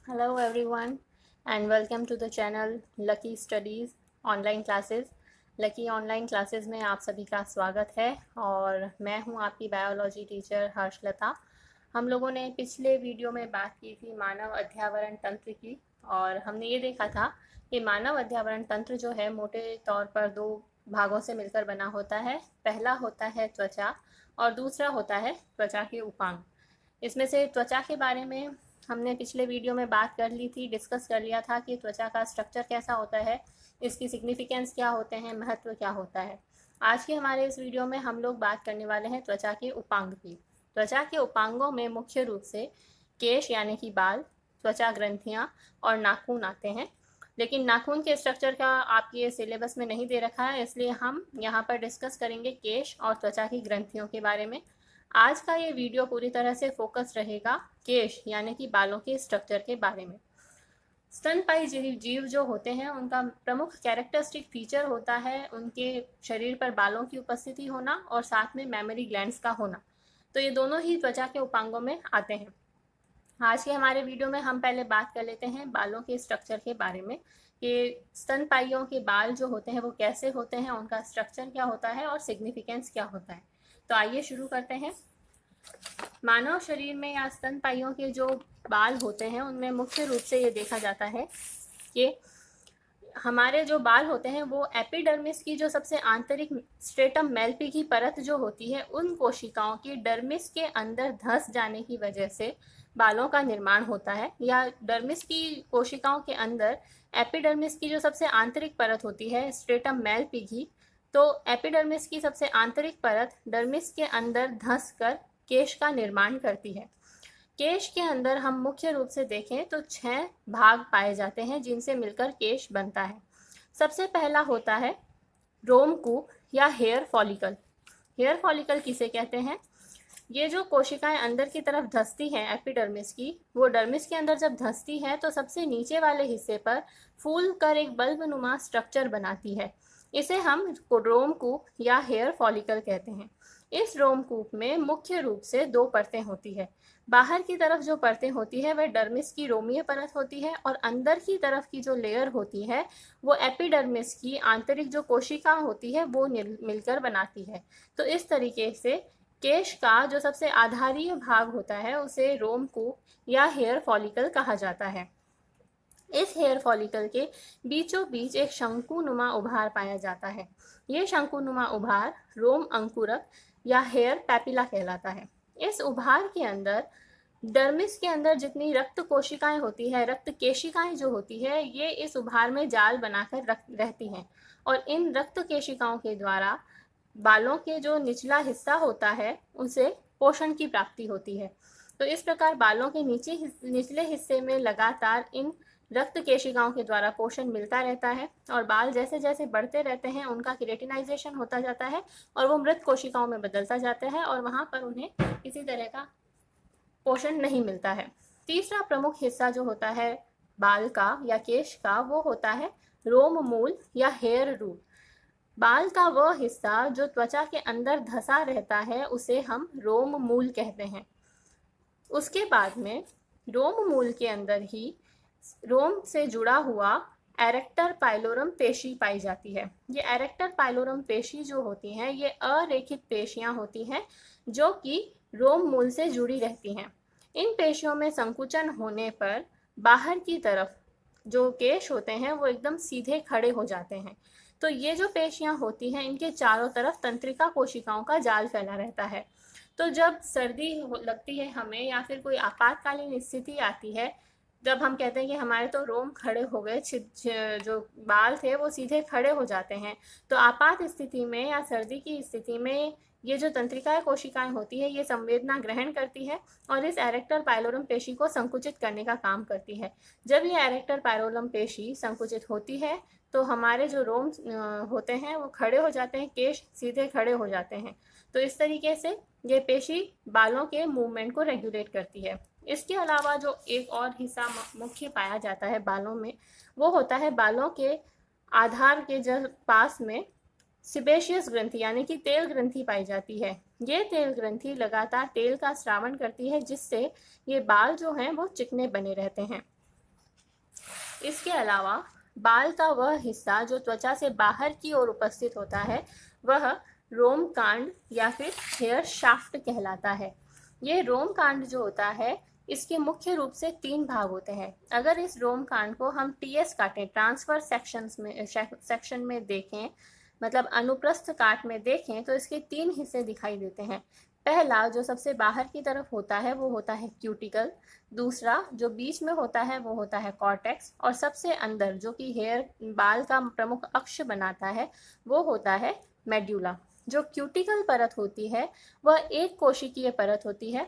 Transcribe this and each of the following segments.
Hello everyone and welcome to the channel Lucky Studies online classes. Lucky online classes में आप सभी का स्वागत है और मैं हूं आपकी बायोलॉजी टीचर हर्षलता। हम लोगों ने पिछले वीडियो में बात की थी मानव अध्यावरण तंत्र की और हमने ये देखा था कि मानव अध्यावरण तंत्र जो है मोटे तौर पर दो भागों से मिलकर बना होता है। पहला होता है त्वचा और दूसरा होता है त्वचा के उपांग। इसमें से त्वचा के बारे में हमने पिछले वीडियो में बात कर ली थी, डिस्कस कर लिया था कि त्वचा का स्ट्रक्चर कैसा होता है, इसकी सिग्निफिकेंस क्या होते हैं, महत्व क्या होता है। आज के हमारे इस वीडियो में हम लोग बात करने वाले हैं त्वचा के उपांग की। त्वचा के उपांगों में मुख्य रूप से केश यानी कि बाल, त्वचा ग्रंथियां और नाखून आते हैं। लेकिन नाखून के स्ट्रक्चर का आपके सिलेबस में नहीं दे रखा है, इसलिए हम यहाँ पर डिस्कस करेंगे केश और त्वचा की ग्रंथियों के बारे में। आज का ये वीडियो पूरी तरह से फोकस रहेगा केश यानी कि बालों के स्ट्रक्चर के बारे में। स्तनपायी जीव जो होते हैं उनका प्रमुख कैरेक्टरिस्टिक फीचर होता है उनके शरीर पर बालों की उपस्थिति होना और साथ में मैमरी ग्लैंड्स का होना। तो ये दोनों ही त्वचा के उपांगों में आते हैं। आज के हमारे वीडियो में हम पहले बात कर लेते हैं बालों के स्ट्रक्चर के बारे में कि स्तनपाइयों के बाल जो होते हैं वो कैसे होते हैं, उनका स्ट्रक्चर क्या होता है और सिग्निफिकेंस क्या होता है। तो आइए शुरू करते हैं। मानव शरीर में या स्तनपाइयों के जो बाल होते हैं उनमें मुख्य रूप से ये देखा जाता है कि हमारे जो बाल होते हैं वो एपिडर्मिस की जो सबसे आंतरिक स्ट्रेटम मेल्पी की परत जो होती है उन कोशिकाओं की डर्मिस के अंदर धंस जाने की वजह से बालों का निर्माण होता है। या डर्मिस की कोशिकाओं के अंदर एपिडर्मिस की जो सबसे आंतरिक परत होती है स्ट्रेटम मेल्पी की, तो एपिडर्मिस की सबसे आंतरिक परत डर्मिस के अंदर धंस कर केश का निर्माण करती है। केश के अंदर हम मुख्य रूप से देखें तो 6 भाग पाए जाते हैं जिनसे मिलकर केश बनता है। सबसे पहला होता है रोमकूप या हेयर फॉलिकल। हेयर फॉलिकल किसे कहते हैं? ये जो कोशिकाएं अंदर की तरफ धंसती हैं एपिडर्मिस की, वो डर्मिस के अंदर जब धंसती है तो सबसे नीचे वाले हिस्से पर फूल कर एक बल्ब नुमा स्ट्रक्चर बनाती है। इसे हम रोमकूप या हेयर फॉलिकल कहते हैं। इस रोमकूप में मुख्य रूप से दो परतें होती है। बाहर की तरफ जो परतें होती है वह डर्मिस की रोमीय परत होती है और अंदर की तरफ की जो लेयर होती है वो एपिडर्मिस की आंतरिक जो कोशिका होती है वो मिलकर बनाती है। तो इस तरीके से केश का जो सबसे आधारीय भाग होता है उसे रोमकूप या हेयर फॉलिकल कहा जाता है। इस हेयर फॉलिकल के बीचों बीच एक शंकुनुमा उभार पाया जाता है। ये शंकुनुमा उभार रोम अंकुरक या हेयर पैपिला कहलाता है। इस उभार के अंदर डर्मिस के अंदर जितनी रक्त कोशिकाएं होती है, रक्त केशिकाएं जो होती है, ये इस उभार में जाल बनाकर रहती हैं और इन रक्त केशिकाओं के द्वारा बालों के जो निचला हिस्सा होता है उसे पोषण की प्राप्ति होती है। तो इस प्रकार बालों के निचले हिस्से में लगातार इन रक्त केशिकाओं के द्वारा पोषण मिलता रहता है और बाल जैसे जैसे बढ़ते रहते हैं उनका केरेटिनाइजेशन होता जाता है और वो मृत कोशिकाओं में बदलता जाता है और वहाँ पर उन्हें किसी तरह का पोषण नहीं मिलता है। तीसरा प्रमुख हिस्सा जो होता है बाल का या केश का वो होता है रोम मूल या हेयर रूट। बाल का वह हिस्सा जो त्वचा के अंदर धंसा रहता है उसे हम रोम मूल कहते हैं। उसके बाद में रोम मूल के अंदर ही रोम से जुड़ा हुआ एरेक्टर पाइलोरम पेशी पाई जाती है। ये एरेक्टर पाइलोरम पेशी जो होती हैं ये अरेखित पेशियां होती हैं जो कि रोम मूल से जुड़ी रहती हैं। इन पेशियों में संकुचन होने पर बाहर की तरफ जो केश होते हैं वो एकदम सीधे खड़े हो जाते हैं। तो ये जो पेशियां होती हैं इनके चारों तरफ तंत्रिका कोशिकाओं का जाल फैला रहता है। तो जब सर्दी लगती है हमें या फिर कोई आपातकालीन स्थिति आती है, जब हम कहते हैं कि हमारे तो रोम खड़े हो गए, जो बाल थे वो सीधे खड़े हो जाते हैं, तो आपात स्थिति में या सर्दी की स्थिति में ये जो तंत्रिका कोशिकाएं होती है ये संवेदना ग्रहण करती है और इस एरेक्टर पाइलोरम पेशी को संकुचित करने का काम करती है। जब ये एरेक्टर पाइलोरम पेशी संकुचित होती है तो हमारे जो रोम होते हैं वो खड़े हो जाते हैं, केश सीधे खड़े हो जाते हैं। तो इस तरीके से ये पेशी बालों के मूवमेंट को रेगुलेट करती है। इसके अलावा जो एक और हिस्सा मुख्य पाया जाता है बालों में वो होता है बालों के आधार के जब पास में सिबेशियस ग्रंथि यानी कि तेल ग्रंथि पाई जाती है। ये तेल ग्रंथि लगातार तेल का स्रावन करती है जिससे ये बाल जो हैं वो चिकने बने रहते हैं। इसके अलावा बाल का वह हिस्सा जो त्वचा से बाहर की ओर उपस्थित होता है वह रोम कांड या फिर हेयर शाफ्ट कहलाता है। ये रोम कांड जो होता है इसके मुख्य रूप से 3 भाग होते हैं। अगर इस रोम कांड को हम टीएस काटें, ट्रांसफर सेक्शन में देखें, मतलब अनुप्रस्थ काट में देखें, तो इसके 3 हिस्से दिखाई देते हैं। पहला जो सबसे बाहर की तरफ होता है वो होता है क्यूटिकल, दूसरा जो बीच में होता है वो होता है कॉर्टेक्स, और सबसे अंदर जो कि हेयर बाल का प्रमुख अक्ष बनाता है वो होता है मेड्यूला। जो क्यूटिकल परत होती है वह एक कोशिकीय परत होती है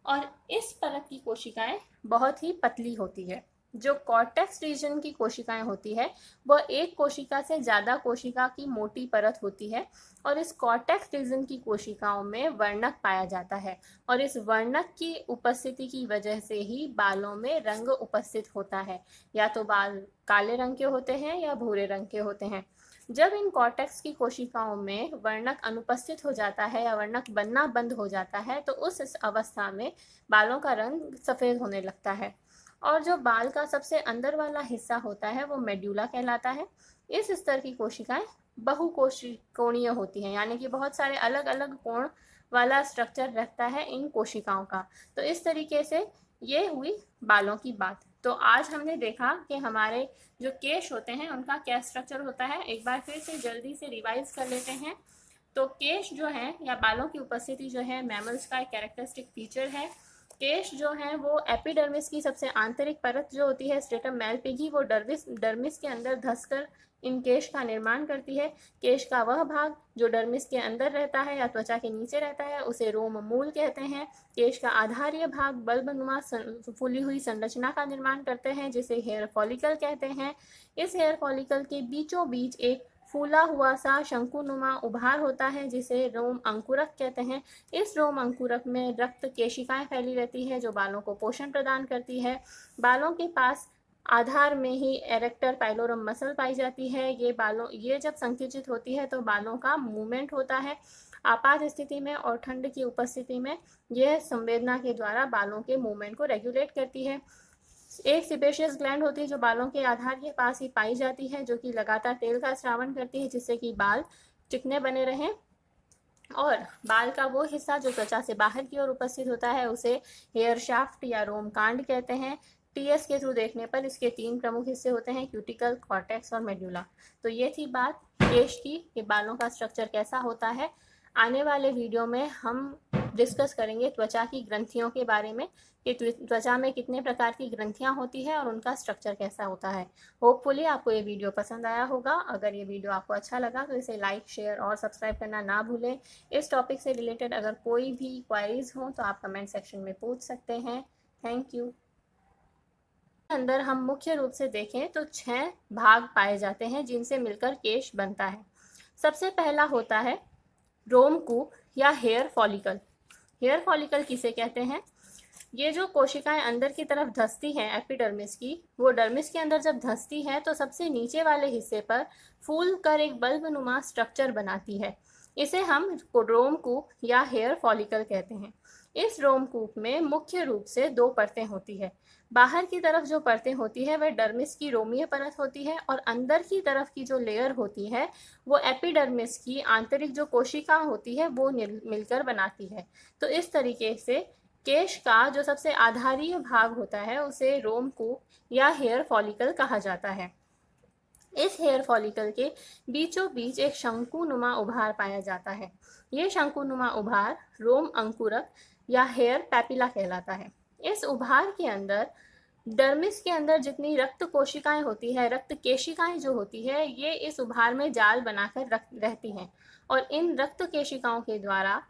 और इस परत की कोशिकाएं बहुत ही पतली होती है। जो कॉर्टेक्स रीजन की कोशिकाएं होती है वह एक कोशिका से ज़्यादा कोशिका की मोटी परत होती है और इस कॉर्टेक्स रीजन की कोशिकाओं में वर्णक पाया जाता है और इस वर्णक की उपस्थिति की वजह से ही बालों में रंग उपस्थित होता है। या तो बाल काले रंग के होते हैं या भूरे रंग के होते हैं। जब इन कॉर्टेक्स की कोशिकाओं में वर्णक अनुपस्थित हो जाता है या वर्णक बनना बंद हो जाता है तो उस अवस्था में बालों का रंग सफ़ेद होने लगता है। और जो बाल का सबसे अंदर वाला हिस्सा होता है वो मेड्यूला कहलाता है। इस स्तर की कोशिकाएं बहुकोणीय होती हैं, यानी कि बहुत सारे अलग अलग कोण वाला स्ट्रक्चर रहता है इन कोशिकाओं का। तो इस तरीके से ये हुई बालों की बात। तो आज हमने देखा कि हमारे जो केश होते हैं उनका क्या स्ट्रक्चर होता है। एक बार फिर से जल्दी से रिवाइज कर लेते हैं। तो केश जो है या बालों की उपस्थिति जो है मैमल्स का एक कैरेक्टरिस्टिक फीचर है। केश जो है वो एपिडर्मिस की सबसे आंतरिक परत जो होती है स्ट्रेटम मैलपिगी, वो डर्मिस के अंदर धंसकर इन केश का निर्माण करती है। केश का वह भाग जो डर्मिस के अंदर रहता है या त्वचा के नीचे रहता है उसे रोम मूल कहते हैं। केश का आधारीय भाग बल्बनुमा फूली हुई संरचना का निर्माण करते हैं जिसे हेयर फॉलिकल कहते हैं। इस हेयर फॉलिकल के बीचों बीच एक फूला हुआ सा शंकुनुमा उभार होता है जिसे रोम अंकुरक कहते हैं। इस रोम अंकुरक में रक्त केशिकाएं फैली रहती है जो बालों को पोषण प्रदान करती है। बालों के पास आधार में ही एरेक्टर पाइलोरम मसल पाई जाती है। ये जब संकुचित होती है तो बालों का मूवमेंट होता है। आपात स्थिति में और ठंड की उपस्थिति में यह संवेदना के द्वारा बालों के मूवमेंट को रेगुलेट करती है। एक सिपेशियस ग्लैंड होती है जो बालों के आधार के पास ही पाई जाती है जो कि लगातार तेल का स्रावन करती है जिससे कि बाल चिकने बने रहें। और बाल का वो हिस्सा जो त्वचा से बाहर की ओर उपस्थित होता है उसे हेयर शाफ्ट या रोम कांड कहते हैं। टीएस के थ्रू देखने पर इसके 3 प्रमुख हिस्से होते हैं, क्यूटिकल, कॉर्टेक्स और मेड्यूला। तो ये थी बात केश की कि बालों का स्ट्रक्चर कैसा होता है। आने वाले वीडियो में हम डिस्कस करेंगे त्वचा की ग्रंथियों के बारे में कि त्वचा में कितने प्रकार की ग्रंथियां होती है और उनका स्ट्रक्चर कैसा होता है। होपफुली आपको ये वीडियो पसंद आया होगा। अगर ये वीडियो आपको अच्छा लगा तो इसे लाइक, शेयर और सब्सक्राइब करना ना भूलें। इस टॉपिक से रिलेटेड अगर कोई भी क्वारीज हो तो आप कमेंट सेक्शन में पूछ सकते हैं। Thank you. अंदर हम मुख्य रूप से देखें तो 6 भाग पाए जाते हैं जिनसे मिलकर केश बनता है। सबसे पहला होता है रोमकूप या हेयर फॉलिकल। हेयर फॉलिकल किसे कहते हैं? ये जो कोशिकाएं अंदर की तरफ धंसती हैं एपिडर्मिस की, वो डर्मिस के अंदर जब धंसती है तो सबसे नीचे वाले हिस्से पर फूल कर एक बल्बनुमा स्ट्रक्चर बनाती है। इसे हम रोमकूप या हेयर फॉलिकल कहते हैं। इस रोमकूप में मुख्य रूप से 2 परतें होती है। बाहर की तरफ जो परतें होती है वह डर्मिस की रोमीय परत होती है और अंदर की तरफ की जो लेयर होती है वो एपिडर्मिस की आंतरिक जो कोशिका होती है वो मिलकर बनाती है। तो इस तरीके से केश का जो सबसे आधारीय भाग होता है उसे रोमकूप या हेयर फॉलिकल कहा जाता है। इस हेयर फॉलिकल के बीचों बीच एक शंकुनुमा उभार पाया जाता है। ये शंकुनुमा उभार रोम अंकुरक या हेयर पैपिला कहलाता है। इस उभार के अंदर डर्मिस के अंदर जितनी रक्त कोशिकाएं होती है, रक्त केशिकाएं जो होती है, ये इस उभार में जाल बनाकर रहती हैं और इन रक्त केशिकाओं के द्वारा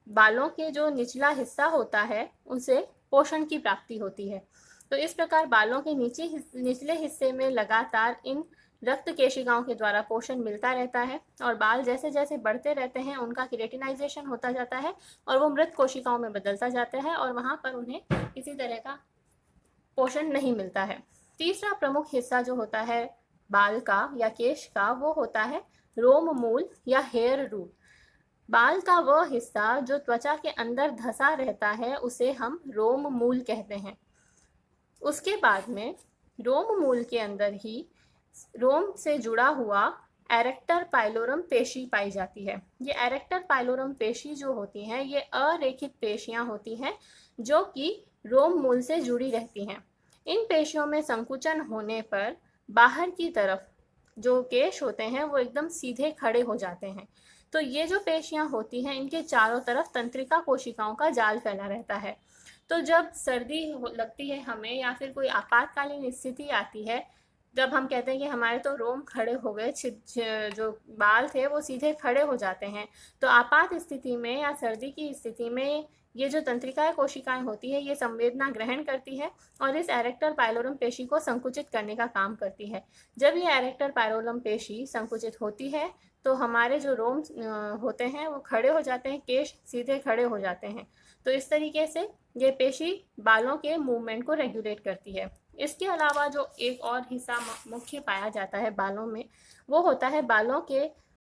बालों के जो निचला हिस्सा होता है उसे पोषण की प्राप्ति होती है। तो इस प्रकार बालों के निचले हिस्से में लगातार इन रक्त केशिकाओं के द्वारा पोषण मिलता रहता है और बाल जैसे जैसे बढ़ते रहते हैं उनका केरेटिनाइजेशन होता जाता है और वो मृत कोशिकाओं में बदलता जाता है और वहाँ पर उन्हें किसी तरह का पोषण नहीं मिलता है। तीसरा प्रमुख हिस्सा जो होता है बाल का या केश का वो होता है रोम मूल या हेयर रूट। बाल का वह हिस्सा जो त्वचा के अंदर धंसा रहता है उसे हम रोम मूल कहते हैं। उसके बाद में रोम मूल के अंदर ही रोम से जुड़ा हुआ एरेक्टर पाइलोरम पेशी पाई जाती है। ये एरेक्टर पाइलोरम पेशी जो होती हैं ये अरेखित पेशियां होती हैं जो कि रोम मूल से जुड़ी रहती हैं। इन पेशियों में संकुचन होने पर बाहर की तरफ जो केश होते हैं वो एकदम सीधे खड़े हो जाते हैं। तो ये जो पेशियां होती हैं इनके चारों तरफ तंत्रिका कोशिकाओं का जाल फैला रहता है। तो जब सर्दी लगती है हमें या फिर कोई आपातकालीन स्थिति आती है, जब हम कहते हैं कि हमारे तो रोम खड़े हो गए, जो बाल थे वो सीधे खड़े हो जाते हैं, तो आपात स्थिति में या सर्दी की स्थिति में ये जो तंत्रिकाएं कोशिकाएं होती है ये संवेदना ग्रहण करती है और इस एरेक्टर पाइलोरम पेशी को संकुचित करने का काम करती है। जब ये एरेक्टर पाइलोरम पेशी संकुचित होती है तो हमारे जो रोम होते हैं वो खड़े हो जाते हैं, केश सीधे खड़े हो जाते हैं। तो इस तरीके से ये पेशी बालों के मूवमेंट को रेगुलेट करती है। इसके अलावा जो एक और हिस्सा मुख्य पाया जाता है बालों में, वो होता है बालों के